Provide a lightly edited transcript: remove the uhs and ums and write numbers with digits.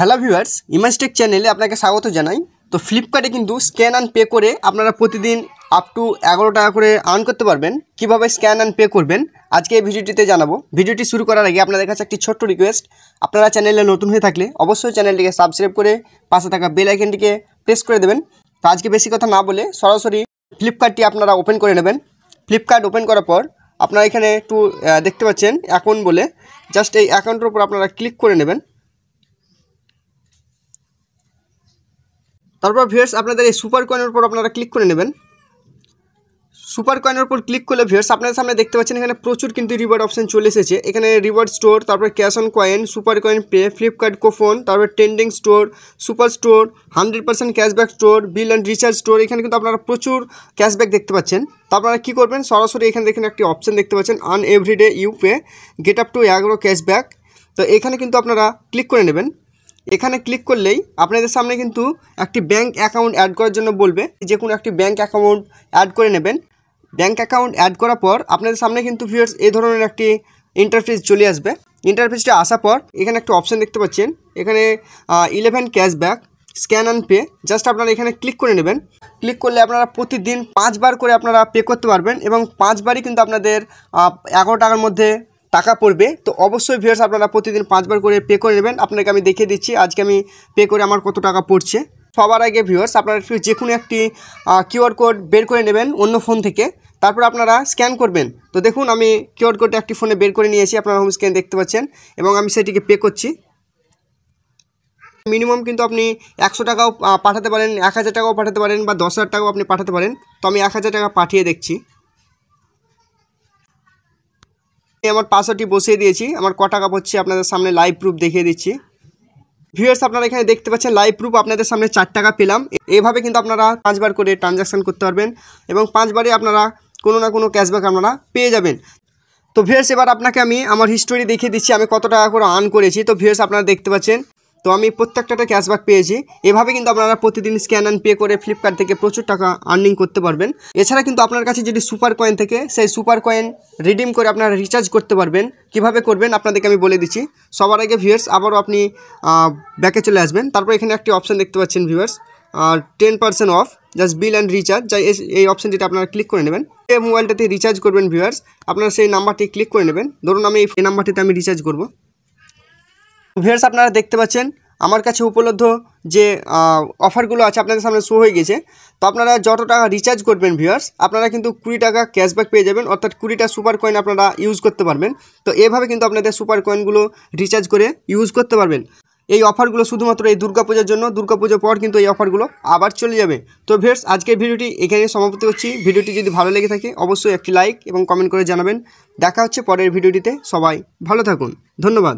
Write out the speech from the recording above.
Hello viewers, ইমাজটেক চ্যানেলে আপনাকে স্বাগত জানাই। তো ফ্লিপকার্টে কিন্তু স্ক্যান অ্যান্ড পে করে আপনারা প্রতিদিন আপ টু 11 টাকা করে আর্ন করতে পারবেন। কিভাবে স্ক্যান অ্যান্ড পে করবেন আজকে এই ভিডিওটিতে জানাবো। ভিডিওটি শুরু করার আগে আপনাদের কাছে একটি ছোট্ট রিকোয়েস্ট, আপনারা চ্যানেলে নতুন হয়ে থাকলে অবশ্যই চ্যানেলটিকে সাবস্ক্রাইব করে পাশে থাকা বেল আইকনটিকে প্রেস করে দেবেন। তো আজকে বেশি কথা না বলে সরাসরি ফ্লিপকার্টটি আপনারা ওপেন করে নেবেন। ফ্লিপকার্ট ওপেন করার পর আপনারা এখানে একটু দেখতে পাচ্ছেন অ্যাকাউন্ট বলে, জাস্ট এই অ্যাকাউন্টের উপর আপনারা ক্লিক করে নেবেন। তারপর ভিউয়ার্স আপনাদের এই সুপার কয়েনের উপর আপনারা ক্লিক করে নেবেন। সুপার কয়েনের উপর ক্লিক করলে ভিউয়ার্স আপনাদের সামনে দেখতে পাচ্ছেন এখানে প্রচুর কিন্তু রিওয়ার্ড অপশন চলে এসেছে। এখানে রিওয়ার্ড স্টোর, তারপর cash on coin, super coin pay, Flipkart coupon, তারপর trending store, super store, 100% cashback store, bill and recharge store. এখানে কিন্তু আপনারা প্রচুর ক্যাশব্যাক দেখতে পাচ্ছেন। তো আপনারা কী করবেন, সরাসরি এখানে দেখেন একটি অপশন দেখতে পাচ্ছেন earn everyday you pay get up to 11 cashback. তো এখানে কিন্তু আপনারা ক্লিক করে নেবেন। এখানে ক্লিক করলেই আপনাদের সামনে কিন্তু একটি ব্যাঙ্ক অ্যাকাউন্ট অ্যাড করার জন্য বলবে, যে কোনো একটি ব্যাঙ্ক অ্যাকাউন্ট অ্যাড করে নেবেন। ব্যাঙ্ক অ্যাকাউন্ট অ্যাড করার পর আপনাদের সামনে কিন্তু ভিউয়ার্স এই ধরনের একটি ইন্টারফেস চলে আসবে। ইন্টারফেসটা আসার পর এখানে একটা অপশান দেখতে পাচ্ছেন, এখানে 11 cashback scan and pay. Just আপনারা এখানে ক্লিক করে নেবেন। ক্লিক করলে আপনারা প্রতিদিন 5 বার করে আপনারা পে করতে পারবেন এবং 5 বারই কিন্তু আপনাদের 11 টাকার মধ্যে টাকা পড়বে। তো অবশ্যই ভিউয়ার্স আপনারা প্রতিদিন 5 বার করে পে করে নেবেন। আপনাকে আমি দেখিয়ে দিচ্ছি আজকে আমি পে করে আমার কত টাকা পড়ছে। সবার আগে ভিউয়ার্স আপনারা একটু যে কোনো একটি কিউআর কোড বের করে নেবেন অন্য ফোন থেকে, তারপর আপনারা স্ক্যান করবেন। তো দেখুন আমি কিউআর কোডটা একটি ফোনে বের করে নিয়েছি, আপনারা হোম স্ক্যান দেখতে পাচ্ছেন, এবং আমি সেটিকে পে করছি। মিনিমাম কিন্তু আপনি 100 টাকাও পাঠাতে পারেন, 1000 টাকাও পাঠাতে পারেন, বা 10,000 টাকাও আপনি পাঠাতে পারেন। তো আমি 1000 টাকা পাঠিয়ে দেখছি। আমার পাসওয়ার্ডটি বসিয়ে দিয়েছি, আমার ক টাকা পড়ছে আপনাদের সামনে লাইভ প্রুফ দেখিয়ে দিচ্ছি। ভিউয়ার্স আপনারা এখানে দেখতে পাচ্ছেন লাইভ প্রুফ, আপনাদের সামনে 4 টাকা পেলাম। এভাবে কিন্তু আপনারা 5 বার করে ট্রানজাকশান করতে পারবেন এবং 5 বারে আপনারা কোনো না কোনো ক্যাশব্যাক আপনারা পেয়ে যাবেন। তো ভিউয়ার্স এবার আপনাকে আমি আমার হিস্টোরি দেখিয়ে দিচ্ছি আমি কত টাকা করে আর্ন করেছি। তো ভিউয়ার্স আপনারা দেখতে পাচ্ছেন, তো আমি প্রত্যেকটাতে ক্যাশব্যাক পেয়েছি। এভাবে কিন্তু আপনারা প্রতিদিন স্ক্যান অ্যান্ড পে করে ফ্লিপকার্ট থেকে প্রচুর টাকা আর্নিং করতে পারবেন। এছাড়া কিন্তু আপনার কাছে যদি সুপার কয়েন থেকে সেই সুপার কয়েন রিডিম করে আপনারা রিচার্জ করতে পারবেন। কিভাবে করবেন আপনাদেরকে আমি বলে দিচ্ছি। সবার আগে ভিউয়ার্স আবারও আপনি ব্যাকে চলে আসবেন। তারপর এখানে একটি অপশান দেখতে পাচ্ছেন viewers 10% of just bill and recharge, যাই এই অপশানটিতে আপনারা ক্লিক করে নেবেন। এই মোবাইলটাতে রিচার্জ করবেন ভিউয়ার্স, আপনারা সেই নাম্বারটি ক্লিক করে নেবেন। ধরুন আমি এই নাম্বারটিতে আমি রিচার্জ করব। ভিউয়ার্স আপনারা দেখতে পাচ্ছেন আমার কাছে উপলব্ধ যে অফারগুলো আছে আপনাদের সামনে শো হয়ে গেছে। তো আপনারা যত টাকা রিচার্জ করবেন ভিউয়ার্স আপনারা কিন্তু 20 টাকা ক্যাশব্যাক পেয়ে যাবেন, অর্থাৎ 20টা সুপার কয়েন আপনারা ইউজ করতে পারবেন। তো এভাবে কিন্তু আপনাদের সুপার কয়েনগুলো রিচার্জ করে ইউজ করতে পারবেন। এই অফারগুলো শুধুমাত্র এই দুর্গাপূজার জন্য, দুর্গাপূজার পর কিন্তু এই অফারগুলো আবার চলে যাবে। তো ভিউয়ার্স আজকের ভিডিওটি এখানে সমাপ্তি করছি। ভিডিওটি যদি ভালো লেগে থাকে অবশ্যই একটি লাইক এবং কমেন্ট করে জানাবেন। দেখা হচ্ছে পরের ভিডিওটিতে। সবাই ভালো থাকুন, ধন্যবাদ।